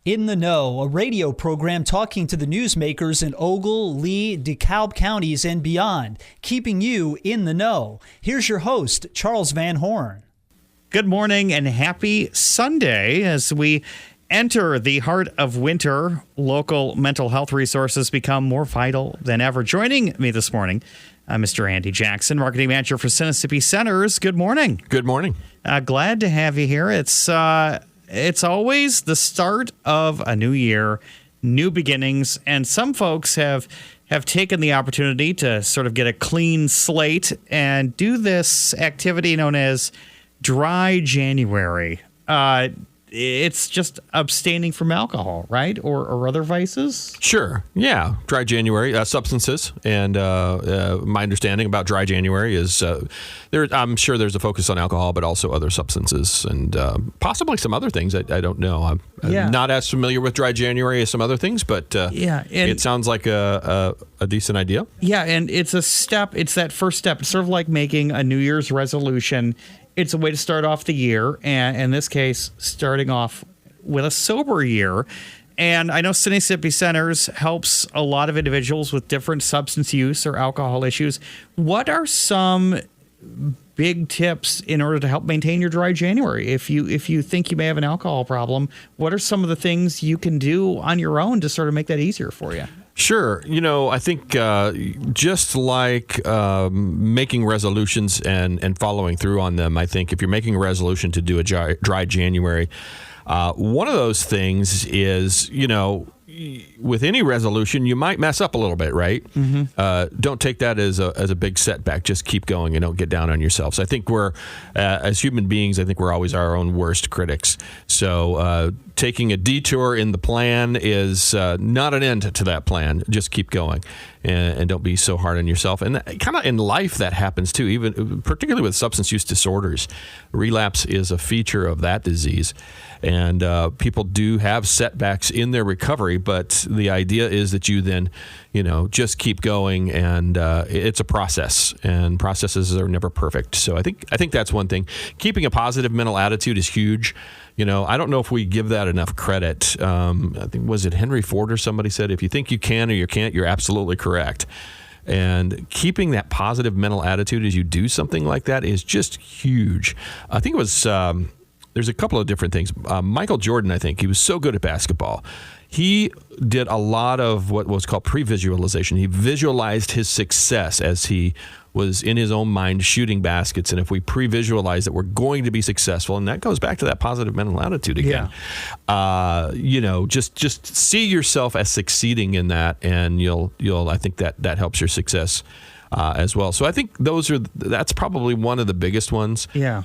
In the Know, a radio program talking to the newsmakers in Ogle, Lee, DeKalb counties and beyond, keeping you in the know. Here's your host, Charles Van Horn. Good morning and happy Sunday. As we enter the heart of winter, local mental health resources become more vital than ever. Joining me this morning, Mr. Andy Jackson, Marketing Manager for Sinissippi Centers. Good morning. Good morning. Glad to have you here. It's always the start of a new year, new beginnings, and some folks have taken the opportunity to sort of get a clean slate and do this activity known as Dry January. It's just abstaining from alcohol, right? Or other vices? Sure. Yeah. Dry January, substances. And my understanding about Dry January is I'm sure there's a focus on alcohol, but also other substances and possibly some other things. I don't know. I'm not as familiar with Dry January as some other things, but it sounds like a decent idea. Yeah, and it's a step. It's that first step. It's sort of like making a New Year's resolution. It's a way to start off the year, and in this case, starting off with a sober year. And I know Sinissippi Centers helps a lot of individuals with different substance use or alcohol issues. What are some big tips in order to help maintain your Dry January? If you think you may have an alcohol problem, what are some of the things you can do on your own to sort of make that easier for you? Sure. I think just like making resolutions and following through on them, I think if you're making a resolution to do a dry January, one of those things is, with any resolution, you might mess up a little bit, right? Mm-hmm. Don't take that as a big setback. Just keep going and don't get down on yourself. So I think we're, as human beings, I think we're always our own worst critics. So taking a detour in the plan is not an end to that plan. Just keep going and don't be so hard on yourself. And kind of in life that happens too, even particularly with substance use disorders. Relapse is a feature of that disease. And people do have setbacks in their recovery, but the idea is that you then, just keep going, and it's a process, and processes are never perfect. So I think that's one thing. Keeping a positive mental attitude is huge. I don't know if we give that enough credit. I think, was it Henry Ford or somebody said, if you think you can or you can't, you're absolutely correct. And keeping that positive mental attitude as you do something like that is just huge. I think it was... there's a couple of different things. Michael Jordan, I think, he was so good at basketball. He did a lot of what was called pre-visualization. He visualized his success as he was in his own mind shooting baskets. And if we pre-visualize that we're going to be successful, and that goes back to that positive mental attitude again. Yeah. Just see yourself as succeeding in that, and you'll I think that helps your success as well. So I think that's probably one of the biggest ones. Yeah.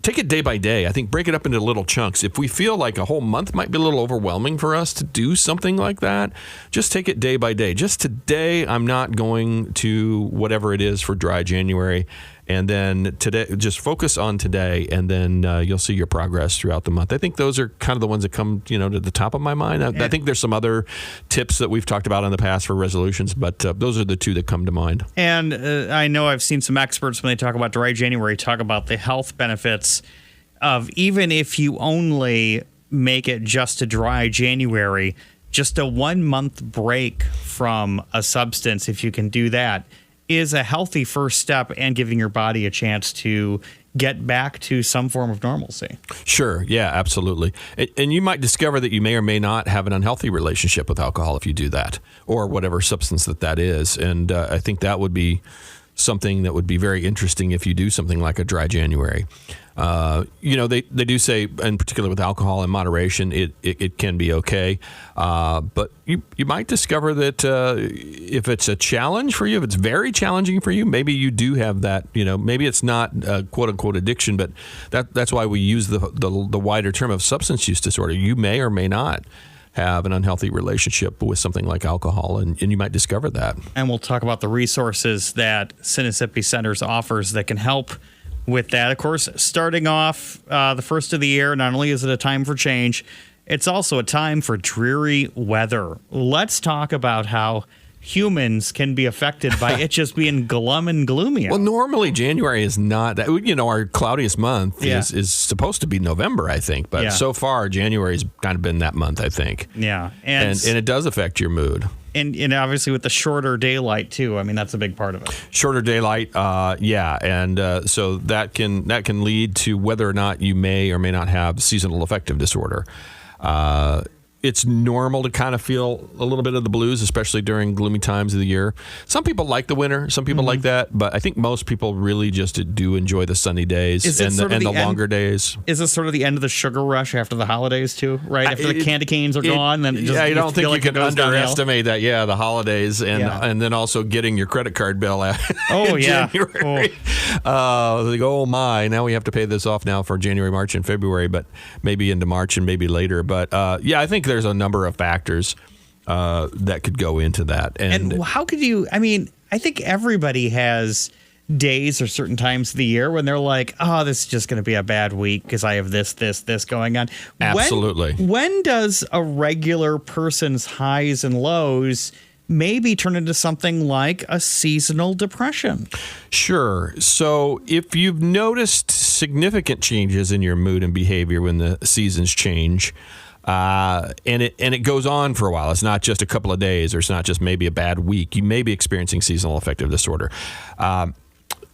Take it day by day. I think break it up into little chunks. If we feel like a whole month might be a little overwhelming for us to do something like that, just take it day by day. Just today, I'm not going to whatever it is for Dry January. And then today, just focus on today, and then you'll see your progress throughout the month. I think those are kind of the ones that come, to the top of my mind. I think there's some other tips that we've talked about in the past for resolutions, but those are the two that come to mind. And I know I've seen some experts, when they talk about Dry January, talk about the health benefits of, even if you only make it just a Dry January, just a 1 month break from a substance, if you can do that, is a healthy first step, and giving your body a chance to get back to some form of normalcy. Sure. Yeah, absolutely. And you might discover that you may or may not have an unhealthy relationship with alcohol if you do that, or whatever substance that is. And I think that would be something that would be very interesting if you do something like a Dry January. They do say, in particular with alcohol in moderation, it can be okay. But you might discover that if it's a challenge for you, if it's very challenging for you, maybe you do have that, maybe it's not quote unquote addiction, but that's why we use the wider term of substance use disorder. You may or may not have an unhealthy relationship with something like alcohol, and you might discover that. And we'll talk about the resources that Sinissippi Centers offers that can help with that. Of course, starting off the first of the year, not only is it a time for change, it's also a time for dreary weather. Let's talk about how humans can be affected by it just being glum and gloomy. Well, normally January is not that. Our cloudiest month Yeah. is supposed to be November, I think. But Yeah. so far, January's kind of been that month, I think. Yeah. And it does affect your mood. And obviously with the shorter daylight too. I mean, that's a big part of it. Shorter daylight, and so that can lead to whether or not you may or may not have seasonal affective disorder. It's normal to kind of feel a little bit of the blues, especially during gloomy times of the year. Some people like the winter, some people like that, but I think most people really just do enjoy the sunny days and the longer days. Is this sort of the end of the sugar rush after the holidays too, right? After the candy canes are gone, then I don't think you can underestimate downhill. that. Yeah, the holidays and then also getting your credit card bill out. Oh yeah. January. They go, oh my! Now we have to pay this off now for January, March, and February, but maybe into March and maybe later. But I think there's a number of factors that could go into that. And how could you? I mean, I think everybody has days or certain times of the year when they're like, oh, this is just going to be a bad week because I have this going on. Absolutely. When does a regular person's highs and lows maybe turn into something like a seasonal depression? Sure. So if you've noticed significant changes in your mood and behavior when the seasons change, and it goes on for a while. It's not just a couple of days, or it's not just maybe a bad week. You may be experiencing seasonal affective disorder. A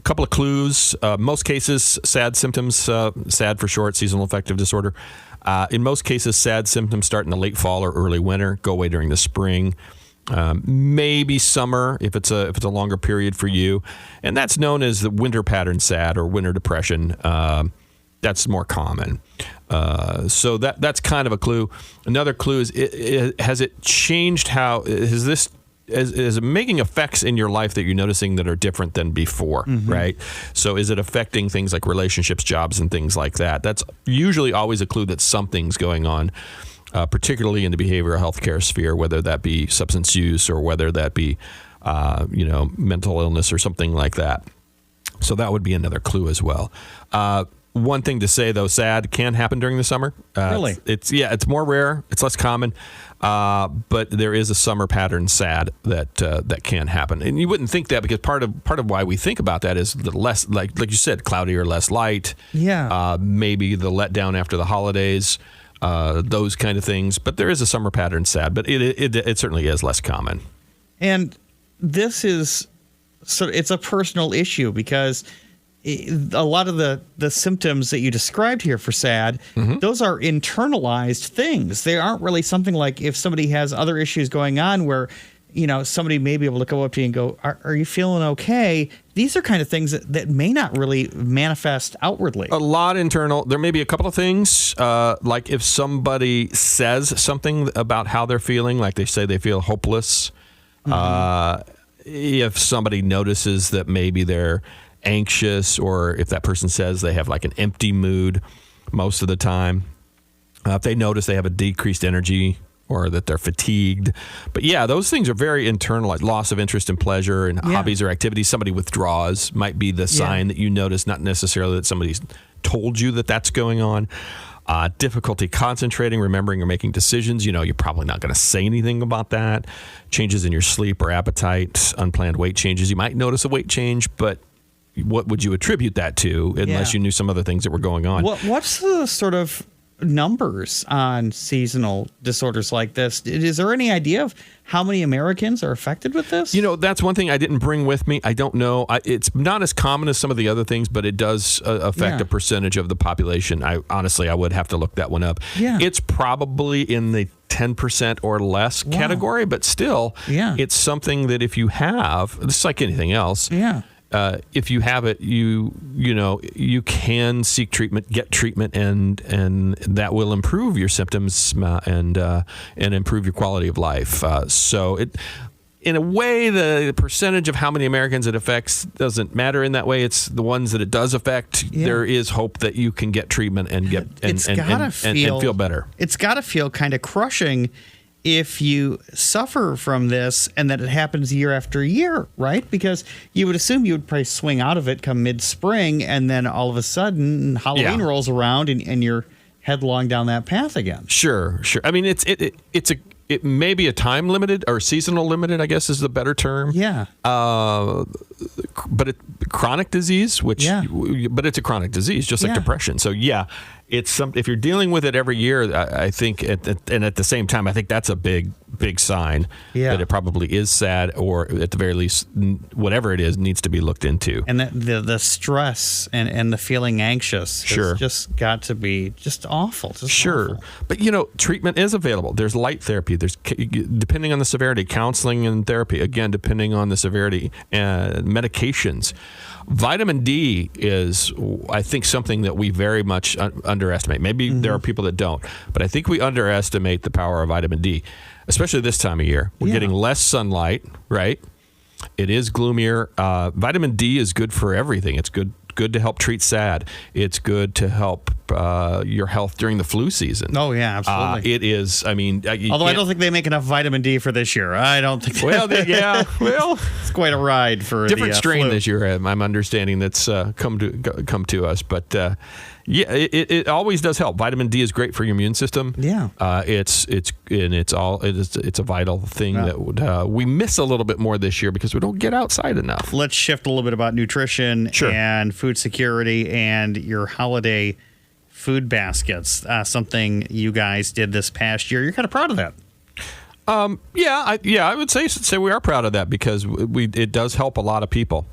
couple of clues. Most cases, SAD symptoms, SAD for short, seasonal affective disorder. In most cases, SAD symptoms start in the late fall or early winter, go away during the spring. Maybe summer if it's a longer period for you, and that's known as the winter pattern SAD or winter depression. That's more common. So that's kind of a clue. Another clue is has it changed? How is this? Is it making effects in your life that you're noticing that are different than before, right? So is it affecting things like relationships, jobs, and things like that? That's usually always a clue that something's going on, particularly in the behavioral health care sphere, whether that be substance use or whether that be, mental illness or something like that. So that would be another clue as well. One thing to say, though, SAD can happen during the summer. Really? It's more rare. It's less common. But there is a summer pattern SAD that can happen. And you wouldn't think that because part of why we think about that is the less, like you said, cloudy or less light. Yeah. Maybe the letdown after the holidays, those kind of things. But there is a summer pattern SAD, but it certainly is less common. And this is it's a personal issue because a lot of the symptoms that you described here for SAD, those are internalized things. They aren't really something like if somebody has other issues going on where, somebody may be able to go up to you and go, are you feeling okay? These are kind of things that may not really manifest outwardly. A lot internal. There may be a couple of things, like if somebody says something about how they're feeling, like they say they feel hopeless. If somebody notices that maybe they're anxious, or if that person says they have like an empty mood most of the time, if they notice they have a decreased energy or that they're fatigued. But yeah, those things are very internal, like loss of interest and pleasure in hobbies or activities. Somebody withdraws might be the sign that you notice, not necessarily that somebody's told you that that's going on. Difficulty concentrating, remembering, or making decisions. You're probably not going to say anything about that. Changes in your sleep or appetite, unplanned weight changes. You might notice a weight change, but what would you attribute that to unless you knew some other things that were going on? What's the sort of numbers on seasonal disorders like this? Is there any idea of how many Americans are affected with this? That's one thing I didn't bring with me. I don't know. It's not as common as some of the other things, but it does affect a percentage of the population. I would have to look that one up. Yeah. It's probably in the 10% or less category, but still, it's something that if you have, it's like anything else. Yeah. If you have it, you can seek treatment, get treatment, and that will improve your symptoms and improve your quality of life. So in a way, the percentage of how many Americans it affects doesn't matter in that way. It's the ones that it does affect. Yeah. There is hope that you can get treatment and feel better. It's got to feel kind of crushing if you suffer from this and that it happens year after year, right? Because you would assume you would probably swing out of it come mid-spring, and then all of a sudden Halloween rolls around and you're headlong down that path again. Sure. I mean, it's it may be a time limited or seasonal limited, I guess is the better term. Yeah. But chronic disease, but it's a chronic disease, just like depression. So it's if you're dealing with it every year, I think, and at the same time, I think that's a big sign that it probably is sad, or at the very least, whatever it is needs to be looked into. And the stress and the feeling anxious has just got to be just awful. Awful. But treatment is available. There's light therapy. There's, depending on the severity, counseling and therapy. Again, depending on the severity, medications. Vitamin D is, I think, something that we very much underestimate. Maybe there are people that don't, but I think we underestimate the power of vitamin D, especially this time of year. We're getting less sunlight, right? It is gloomier. Vitamin D is good for everything. It's good to help treat SAD. It's good to help your health during the flu season. Oh, yeah, absolutely. It is. I mean, although I don't think they make enough vitamin D for this year. I don't think. It's quite a ride for different strain flu. this year. I'm understanding that's come to us, but it always does help. Vitamin D is great for your immune system. Yeah, it's a vital thing that we miss a little bit more this year because we don't get outside enough. Let's shift a little bit about nutrition and food security and your holiday food baskets. Something you guys did this past year. You're kind of proud of that. I would say we are proud of that because it does help a lot of people.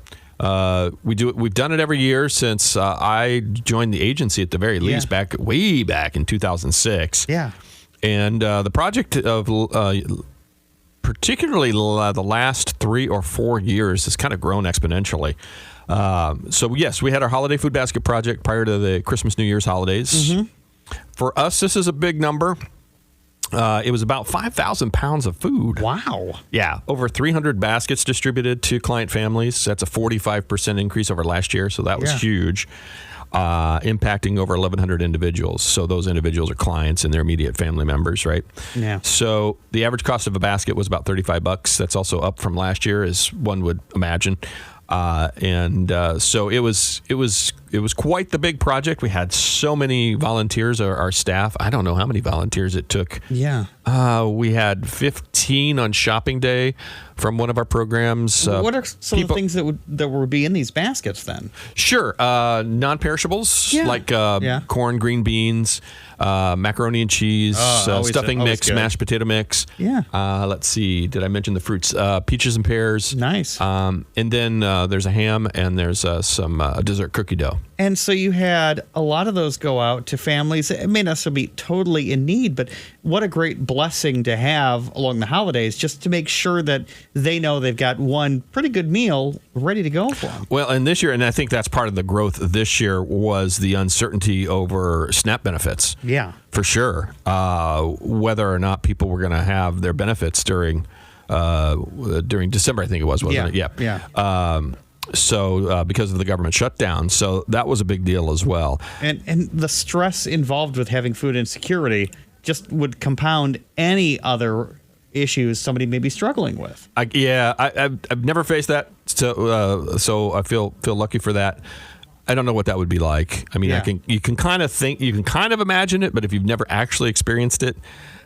We've done it every year since I joined the agency at the very least way back in 2006. Yeah. And the project of particularly the last 3 or 4 years has kind of grown exponentially. So yes, we had our holiday food basket project prior to the Christmas, New Year's holidays. Mm-hmm. For us, this is a big number. It was about 5,000 pounds of food. Wow. Yeah. Over 300 baskets distributed to client families. That's a 45% increase over last year. So that was huge. Impacting over 1,100 individuals. So those individuals are clients and their immediate family members, right? Yeah. So the average cost of a basket was about $35. That's also up from last year, as one would imagine. So it was quite the big project. We had so many volunteers, our staff. I don't know how many volunteers it took. Yeah. We had 15 on shopping day from one of our programs. What are some of the things that would be in these baskets then? Sure. Non-perishables like corn, green beans, macaroni and cheese, stuffing mix, mashed potato mix. Yeah. Let's see. Did I mention the fruits? Peaches and pears. Nice. And then there's a ham and there's some dessert cookie dough. And so you had a lot of those go out to families. It may not be totally in need, but what a great blessing to have along the holidays just to make sure that they know they've got one pretty good meal ready to go for them. Well, and this year, and I think that's part of the growth this year, was the uncertainty over SNAP benefits. Yeah. For sure. Whether or not people were going to have their benefits during December, I think it was, wasn't it? Yeah. So because of the government shutdown. So that was a big deal as well. And the stress involved with having food insecurity just would compound any other issues somebody may be struggling with. I've never faced that. So I feel lucky for that. I don't know what that would be like. I mean, you can kind of imagine it, but if you've never actually experienced it,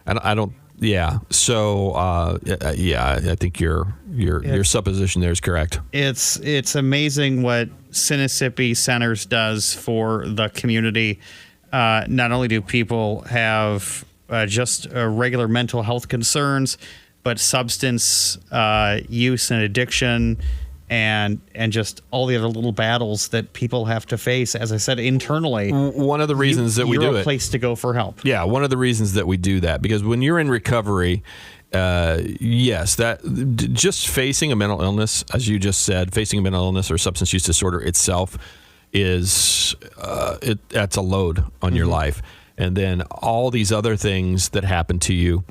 I don't. Yeah. So, I think your supposition there is correct. It's amazing what Sinissippi Centers does for the community. Not only do people have just regular mental health concerns, but substance use and addiction, and just all the other little battles that people have to face, as I said, internally. One of the reasons that we do it. You're a place to go for help. Yeah, one of the reasons that we do that, because when you're in recovery, yes, that just facing a mental illness, as you just said, facing a mental illness or substance use disorder itself is that's a load on your life. And then all these other things that happen to you,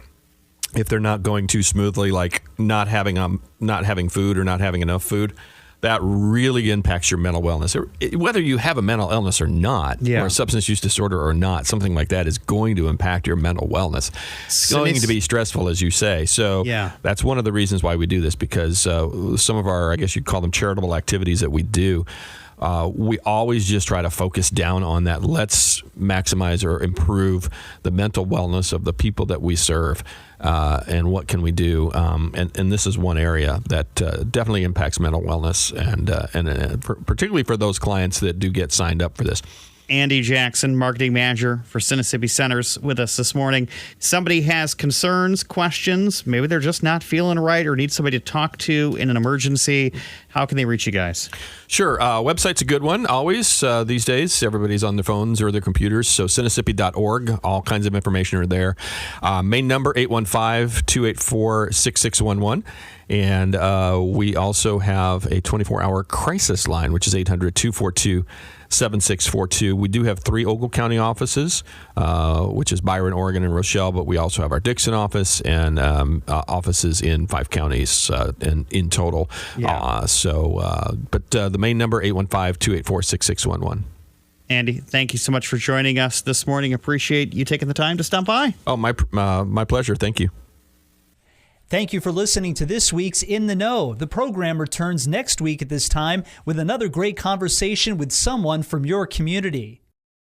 if they're not going too smoothly, like not having food or not having enough food, that really impacts your mental wellness. Whether you have a mental illness or not, or a substance use disorder or not, something like that is going to impact your mental wellness. It's going to be stressful, as you say. So that's one of the reasons why we do this, because some of our, I guess you'd call them charitable activities that we do, we always just try to focus down on that. Let's maximize or improve the mental wellness of the people that we serve. And what can we do? And this is one area that definitely impacts mental wellness, and particularly for those clients that do get signed up for this. Andy Jackson, Marketing Manager for Sinissippi Centers, with us this morning. Somebody has concerns, questions, maybe they're just not feeling right or need somebody to talk to in an emergency. How can they reach you guys? Sure. Website's a good one always these days. Everybody's on their phones or their computers. So Sinissippi.org, all kinds of information are there. Main number, 815-284-6611. And we also have a 24-hour crisis line, which is 800-242-7642. We do have 3 Ogle County offices, which is Byron, Oregon, and Rochelle, but we also have our Dixon office and offices in 5 counties in total. Yeah. But the main number, 815-284-6611. Andy, thank you so much for joining us this morning. Appreciate you taking the time to stop by. Oh, my pleasure. Thank you. Thank you for listening to this week's In the Know. The program returns next week at this time with another great conversation with someone from your community.